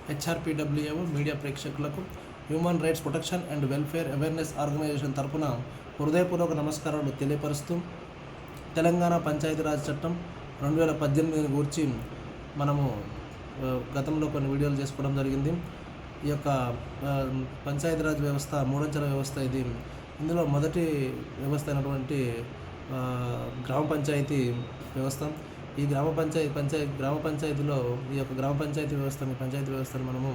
హెచ్ఆర్పిడబ్ల్యూఏ media ప్రేక్షకులకు human rights protection and welfare awareness organization తరపున హృదయపూర్వక నమస్కారాలు తెలియపరుస్తూ తెలంగాణ పంచాయతీరాజ్ చట్టం 2018 గురించి మనము గతంలో కొన్ని వీడియోలు చేసుకోవడం జరిగింది. ఈ యొక్క పంచాయతీరాజ్ వ్యవస్థ మూడంచెల వ్యవస్థ. ఇందులో మొదటి వ్యవస్థ అయినటువంటి గ్రామ పంచాయతీ వ్యవస్థ. ఈ గ్రామ పంచాయతీలో ఈ యొక్క గ్రామ పంచాయతీ వ్యవస్థను మనము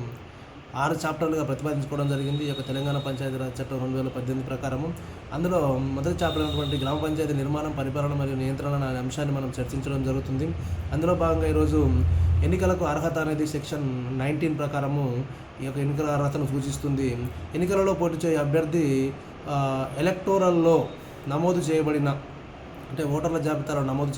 6 చాప్టర్లుగా ప్రతిపాదించుకోవడం జరిగింది. ఈ యొక్క తెలంగాణ పంచాయతీరాజ్ చట్టం 2018 ప్రకారము. అందులో మొదటి చాప్టర్ అయినటువంటి గ్రామ పంచాయతీ నిర్మాణం, పరిపాలన మరియు నియంత్రణ అనే అంశాన్ని మనం చర్చించడం జరుగుతుంది. అందులో భాగంగా ఈరోజు ఎన్నికలకు అర్హత అనేది సెక్షన్ 19 ప్రకారము ఈ యొక్క ఎన్నికల అర్హతను సూచిస్తుంది. ఎన్నికలలో పోటీ చేయ అభ్యర్థి ఎలక్టోరల్లో నమోదు చేయబడిన, అంటే ఓటర్ల జాబితాలో నమోదు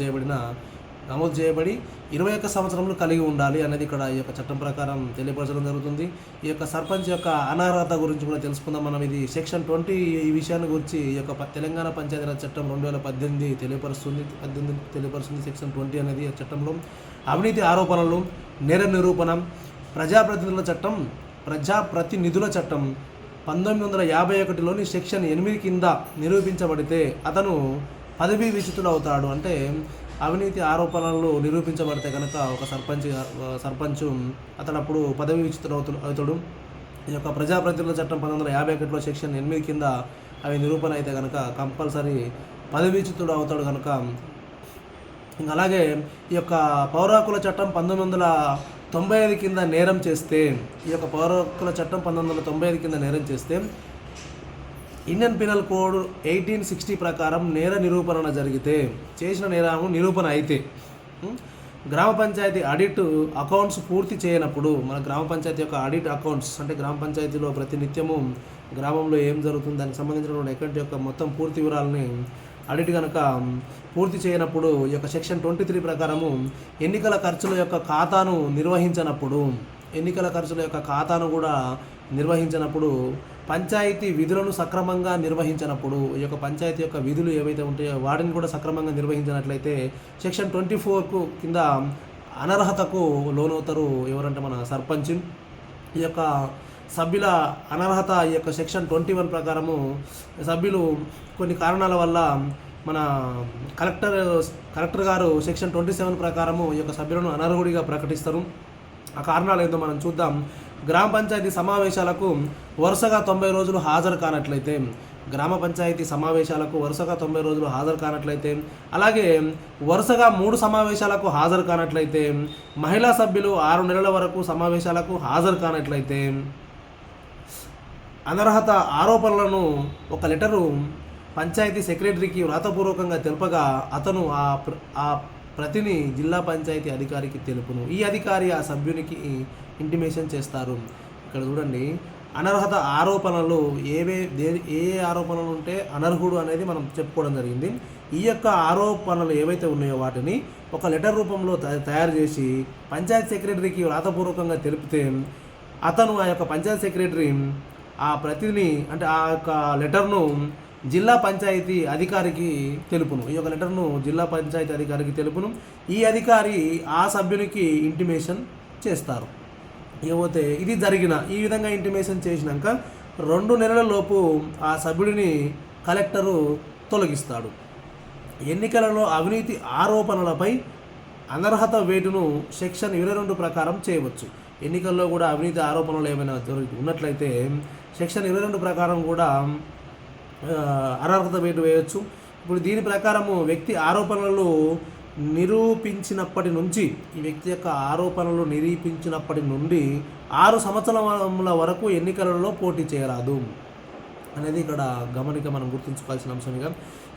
చేయబడి 21 సంవత్సరములు కలిగి ఉండాలి అనేది ఇక్కడ ఈ యొక్క చట్టం ప్రకారం తెలియపరచడం జరుగుతుంది. ఈ యొక్క సర్పంచ్ యొక్క అనర్హత గురించి కూడా తెలుసుకుందాం మనం. ఇది సెక్షన్ 20 ఈ విషయాన్ని గురించి ఈ యొక్క తెలంగాణ పంచాయతీరాజ్ చట్టం 2018 తెలియపరుస్తుంది. సెక్షన్ 20 అనేది చట్టంలో అవినీతి ఆరోపణలు, నేర నిరూపణ, ప్రజాప్రతినిధుల చట్టం 1951లోని సెక్షన్ 8 కింద నిరూపించబడితే అతను పదవీ విచ్యుతుడు అవుతాడు. అంటే అవినీతి ఆరోపణలు నిరూపించబడితే కనుక ఒక సర్పంచ్ అతను అప్పుడు పదవీ విచ్యుతుడు అవుతాడు. ఈ యొక్క ప్రజాప్రతినిధుల చట్టం 1951లో సెక్షన్ 8 కింద అవి నిరూపణ అయితే కనుక కంపల్సరీ పదవీ విచ్యుతుడు అవుతాడు కనుక. ఇంకా అలాగే ఈ యొక్క పౌర హక్కుల చట్టం 1995 కింద నేరం చేస్తే, ఈ యొక్క పౌర హక్కుల చట్టం 1995 కింద నేరం చేస్తే ఇండియన్ పీనల్ కోడ్ 1860 ప్రకారం నేర నిరూపణ జరిగితే, చేసిన నేరము నిరూపణ అయితే, గ్రామ పంచాయతీ ఆడిట్ అకౌంట్స్ పూర్తి చేయనప్పుడు, మన గ్రామ పంచాయతీ యొక్క ఆడిట్ అకౌంట్స్ అంటే గ్రామ పంచాయతీలో ప్రతినిత్యము గ్రామంలో ఏం జరుగుతుంది దానికి సంబంధించిన అకౌంట్ యొక్క మొత్తం పూర్తి వివరాలని ఆడిట్ కనుక పూర్తి చేయనప్పుడు, ఈ యొక్క సెక్షన్ 23 ప్రకారము ఎన్నికల ఖర్చుల యొక్క ఖాతాను కూడా నిర్వహించినప్పుడు, పంచాయతీ విధులను సక్రమంగా నిర్వహించినప్పుడు, ఈ యొక్క పంచాయతీ యొక్క విధులు ఏవైతే ఉంటాయో వాటిని కూడా సక్రమంగా నిర్వహించినట్లయితే సెక్షన్ 24 కింద అనర్హతకు లోనవుతారు. ఎవరంటే మన సర్పంచ్. ఈ యొక్క సభ్యుల అనర్హత ఈ యొక్క సెక్షన్ 21 ప్రకారము సభ్యులు కొన్ని కారణాల వల్ల మన కలెక్టర్ గారు సెక్షన్ 27 ప్రకారము ఈ యొక్క సభ్యులను అనర్హుడిగా ప్రకటిస్తారు. ఆ కారణాలు ఏంటో మనం చూద్దాం. గ్రామ పంచాయతీ సమావేశాలకు వరుసగా 90 రోజులు హాజరు కానట్లయితే, అలాగే వరుసగా 3 సమావేశాలకు హాజరు కానట్లయితే, మహిళా సభ్యులు 6 నెలల వరకు సమావేశాలకు హాజరు కానట్లయితే, అనర్హత ఆరోపణలను ఒక లెటరు పంచాయతీ సెక్రటరీకి వ్రాతపూర్వకంగా తెలుపగా అతను ఆ ప్రతిని జిల్లా పంచాయతీ అధికారికి తెలుపును. ఈ అధికారి ఆ సభ్యునికి ఇంటిమేషన్ చేస్తారు. ఇక్కడ చూడండి, అనర్హత ఆరోపణలు ఏ ఆరోపణలు ఉంటే అనర్హుడు అనేది మనం చెప్పుకోవడం జరిగింది. ఈ యొక్క ఆరోపణలు ఏవైతే ఉన్నాయో వాటిని ఒక లెటర్ రూపంలో తయారు చేసి పంచాయతీ సెక్రటరీకి వ్రాతపూర్వకంగా తెలిపితే అతను ఆ యొక్క పంచాయతీ సెక్రటరీ ఆ ప్రతిని అంటే ఆ యొక్క లెటర్ను జిల్లా పంచాయతీ అధికారికి తెలుపును. ఈ యొక్క లెటర్ను జిల్లా పంచాయతీ అధికారికి తెలుపును. ఈ అధికారి ఆ సభ్యునికి ఇంటిమేషన్ చేస్తారు. ఇకపోతే ఈ విధంగా ఇంటిమేషన్ చేసినాక 2 నెలల లోపు ఆ సభ్యుడిని కలెక్టరు తొలగిస్తాడు. ఎన్నికలలో అవినీతి ఆరోపణలపై అనర్హత వేటును సెక్షన్ 22 ప్రకారం చేయవచ్చు. ఎన్నికల్లో కూడా అవినీతి ఆరోపణలు ఏమైనా ఉన్నట్లయితే సెక్షన్ 22 ప్రకారం కూడా అనర్హత వేటు వేయవచ్చు. ఇప్పుడు దీని ప్రకారము వ్యక్తి ఆరోపణలు నిరూపించినప్పటి నుంచి, ఈ వ్యక్తి యొక్క ఆరోపణలు నిరూపించినప్పటి నుండి 6 సంవత్సరాల వరకు ఎన్నికలలో పోటీ చేయరాదు అనేది ఇక్కడ గమనిక మనం గుర్తుంచుకోవాల్సిన అంశంగా.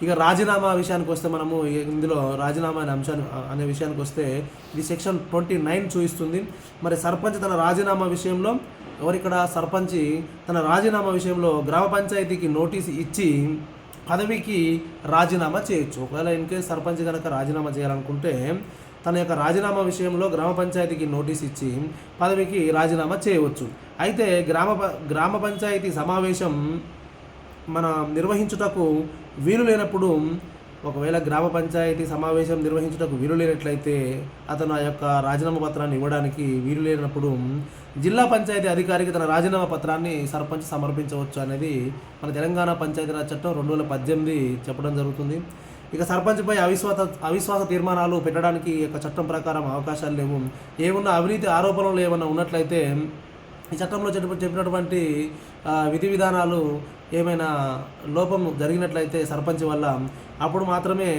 ఇక రాజీనామా విషయానికి వస్తే, మనము ఇందులో రాజీనామా అనే విషయానికి వస్తే ఇది సెక్షన్ 29 చూపిస్తుంది. మరి సర్పంచ్ తన రాజీనామా విషయంలో గ్రామ పంచాయతీకి నోటీసు ఇచ్చి పదవికి రాజీనామా చేయొచ్చు. ఒకవేళ ఇన్కేస్ సర్పంచ్ కనుక రాజీనామా చేయాలనుకుంటే తన యొక్క రాజీనామా విషయంలో గ్రామ పంచాయతీకి నోటీస్ ఇచ్చి పదవికి రాజీనామా చేయవచ్చు. అయితే గ్రామ పంచాయతీ సమావేశం నిర్వహించుటకు వీలు లేనప్పుడు ఒకవేళ గ్రామ పంచాయతీ సమావేశం నిర్వహించుటకు వీలు లేనట్లయితే అతను ఆ యొక్క రాజీనామా పత్రాన్ని ఇవ్వడానికి వీలు లేనప్పుడు జిల్లా పంచాయతీ అధికారికి తన రాజీనామా పత్రాన్ని సర్పంచ్ సమర్పించవచ్చు అనేది మన తెలంగాణ పంచాయతీరాజ్ చట్టం 2018 చెప్పడం జరుగుతుంది. ఇక సర్పంచ్పై అవిశ్వాస తీర్మానాలు పెట్టడానికి ఈ యొక్క చట్టం ప్రకారం అవకాశాలు లేవు. ఏమున్నా అవినీతి ఆరోపణలు ఏమన్నా ఉన్నట్లయితే ఈ చట్టంలో చెప్పినటువంటి విధి విధానాలు ఏమైనా లోపం జరిగినట్లయితే సర్పంచ్ వల్ల అప్పుడు మాత్రమే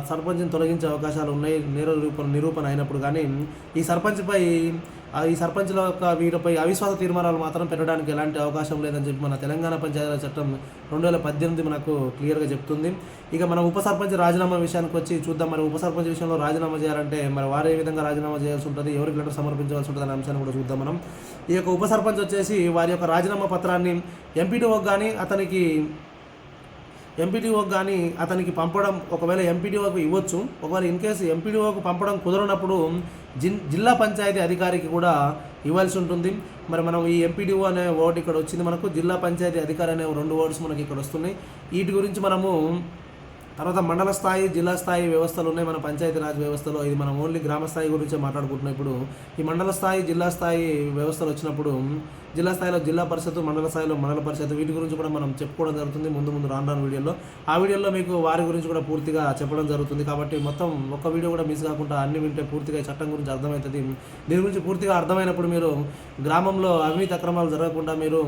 సర్పంచ్ని తొలగించే అవకాశాలు ఉన్నాయి నేర నిరూపణ అయినప్పుడు. కానీ ఈ సర్పంచ్ల యొక్క వీరిపై అవిశ్వాస తీర్మానాలు మాత్రం పెట్టడానికి ఎలాంటి అవకాశం లేదని చెప్పి మన తెలంగాణ పంచాయతీరాజ్ చట్టం 2018 మనకు క్లియర్గా చెప్తుంది. ఇక మన ఉప సర్పంచ్ రాజీనామా విషయానికి వచ్చి చూద్దాం. మరి ఉప సర్పంచ్ విషయంలో రాజీనామా చేయాలంటే మరి వారు ఏ విధంగా రాజీనామా చేయాల్సి ఉంటుంది, ఎవరికి లెటర్ సమర్పించాల్సి ఉంటుంది అనే అంశాన్ని కూడా చూద్దాం మనం. ఈ యొక్క ఉప సర్పంచ్ వచ్చేసి వారి యొక్క రాజీనామా పత్రాన్ని ఎంపీడీఓకి కానీ అతనికి పంపడం, ఒకవేళ ఎంపీడీఓకి ఇవ్వచ్చు. ఒకవేళ ఇన్ కేసు ఎంపీడీఓకి పంపడం కుదరనప్పుడు జిల్లా పంచాయతీ అధికారికి కూడా ఇవ్వాల్సి ఉంటుంది. మరి మనం ఈ ఎంపీడీఓ అనే వర్డ్ ఇక్కడ వచ్చింది, మనకు జిల్లా పంచాయతీ అధికారి అనే 2 వర్డ్స్ మనకి ఇక్కడ వస్తున్నాయి. వీటి గురించి మనము తర్వాత మండల స్థాయి, జిల్లా స్థాయి వ్యవస్థలు ఉన్నాయి మన పంచాయతీరాజ్ వ్యవస్థలో. ఇది మనం ఓన్లీ గ్రామ స్థాయి గురించే మాట్లాడుకుంటున్నాం. ఇప్పుడు ఈ మండల స్థాయి, జిల్లా స్థాయి వ్యవస్థలు వచ్చినప్పుడు జిల్లా స్థాయిలో జిల్లా పరిషత్, మండల స్థాయిలో మండల పరిషత్, వీటి గురించి కూడా మనం చెప్పుకోవడం జరుగుతుంది ముందు రాను వీడియోలో. ఆ వీడియోలో మీకు వారి గురించి కూడా పూర్తిగా చెప్పడం జరుగుతుంది. కాబట్టి మొత్తం ఒక్క వీడియో కూడా మిస్ కాకుండా అన్ని వింటే పూర్తిగా ఈ చట్టం గురించి అర్థమవుతుంది. దీని గురించి పూర్తిగా అర్థమైనప్పుడు మీరు గ్రామంలో అవినీతి అక్రమాలు జరగకుండా మీరు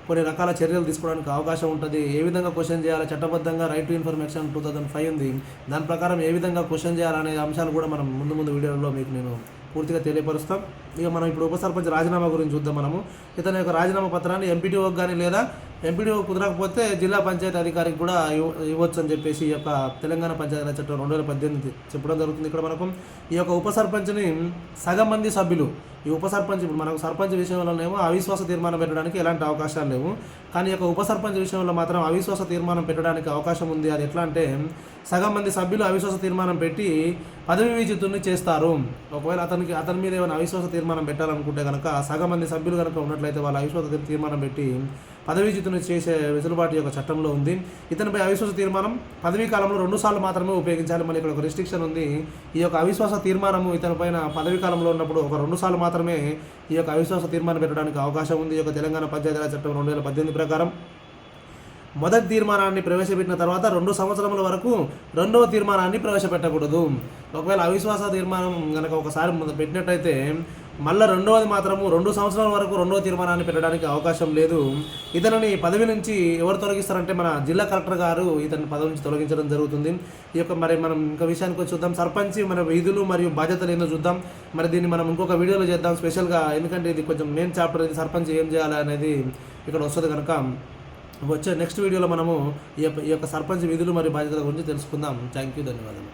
కొన్ని రకాల చర్యలు తీసుకోవడానికి అవకాశం ఉంటుంది. ఏ విధంగా క్వశ్చన్ చేయాలి, చట్టబద్ధంగా రైట్ టు ఇన్ఫర్మేషన్ 2005 ఉంది, దాని ప్రకారం ఏ విధంగా క్వశ్చన్ చేయాలనే అంశాలు కూడా మనం ముందు వీడియోలో మీకు నేను పూర్తిగా తెలియపరుస్తాం. ఇక మనం ఇప్పుడు ఉప సర్పంచ్ రాజీనామా గురించి చూద్దాం. మనము ఇతని యొక్క రాజీనామా పత్రాన్ని ఎంపీడీఓకి కానీ లేదా ఎంపీడీఓ కుదరకపోతే జిల్లా పంచాయతీ అధికారికి కూడా ఇవ్వచ్చు అని చెప్పేసి ఈ యొక్క తెలంగాణ పంచాయతీరాజ్ చట్టం 2018 చెప్పడం జరుగుతుంది. ఇక్కడ మనకు ఈ యొక్క ఉప సర్పంచ్ని సగం మంది సభ్యులు, ఈ ఉప సర్పంచ్ ఇప్పుడు మనకు సర్పంచ్ విషయంలోనేమో అవిశ్వాస తీర్మానం పెట్టడానికి ఎలాంటి అవకాశాలు లేవు. కానీ ఈ యొక్క ఉప సర్పంచ్ విషయంలో మాత్రం అవిశ్వాస తీర్మానం పెట్టడానికి అవకాశం ఉంది. అది ఎట్లా అంటే సగం మంది సభ్యులు అవిశ్వాస తీర్మానం పెట్టి పదవి విచ్యుతుని చేస్తారు. ఒకవేళ అతని మీద ఏమైనా అవిశ్వాస తీర్మానం పెట్టాలనుకుంటే కనుక సగం మంది సభ్యులు కనుక ఉన్నట్లయితే వాళ్ళ అవిశ్వాస తీర్మానం పెట్టి పదవీచ్యుతుని చేసే వెసులుబాటు యొక్క చట్టంలో ఉంది. ఇతనిపై అవిశ్వాస తీర్మానం పదవీ కాలంలో 2 సార్లు మాత్రమే ఉపయోగించాలి. మళ్ళీ ఇక్కడ ఒక రిస్ట్రిక్షన్ ఉంది. ఈ యొక్క అవిశ్వాస తీర్మానము ఇతని పైన పదవీ కాలంలో ఉన్నప్పుడు ఒక 2 సార్లు మాత్రమే ఈ యొక్క అవిశ్వాస తీర్మానం పెట్టడానికి అవకాశం ఉంది. ఈ యొక్క తెలంగాణ పంచాయతీరాజ్ చట్టం 2018 ప్రకారం మొదటి తీర్మానాన్ని ప్రవేశపెట్టిన తర్వాత 2 సంవత్సరముల వరకు రెండవ తీర్మానాన్ని ప్రవేశపెట్టకూడదు. ఒకవేళ అవిశ్వాస తీర్మానం కనుక ఒకసారి పెట్టినట్టయితే మళ్ళీ రెండవది మాత్రము 2 సంవత్సరాల వరకు రెండవ తీర్మానాన్ని పెట్టడానికి అవకాశం లేదు. ఇతనిని పదవి నుంచి ఎవరు తొలగిస్తారంటే మన జిల్లా కలెక్టర్ గారు ఇతని పదవి నుంచి తొలగించడం జరుగుతుంది. ఈ యొక్క మరి మనం ఇంకా విషయానికి వచ్చి చూద్దాం. సర్పంచ్ మన విధులు మరియు బాధ్యతలు ఏందో చూద్దాం. మరి దీన్ని మనం ఇంకొక వీడియోలో చేద్దాం స్పెషల్గా, ఎందుకంటే ఇది కొంచెం మెయిన్ చాప్టర్. ఇది సర్పంచ్ ఏం చేయాలి అనేది ఇక్కడ వస్తుంది కనుక వచ్చే నెక్స్ట్ వీడియోలో మనము ఈ యొక్క సర్పంచ్ విధులు మరియు బాధ్యతల గురించి తెలుసుకుందాం. థ్యాంక్ యూ, ధన్యవాదాలు.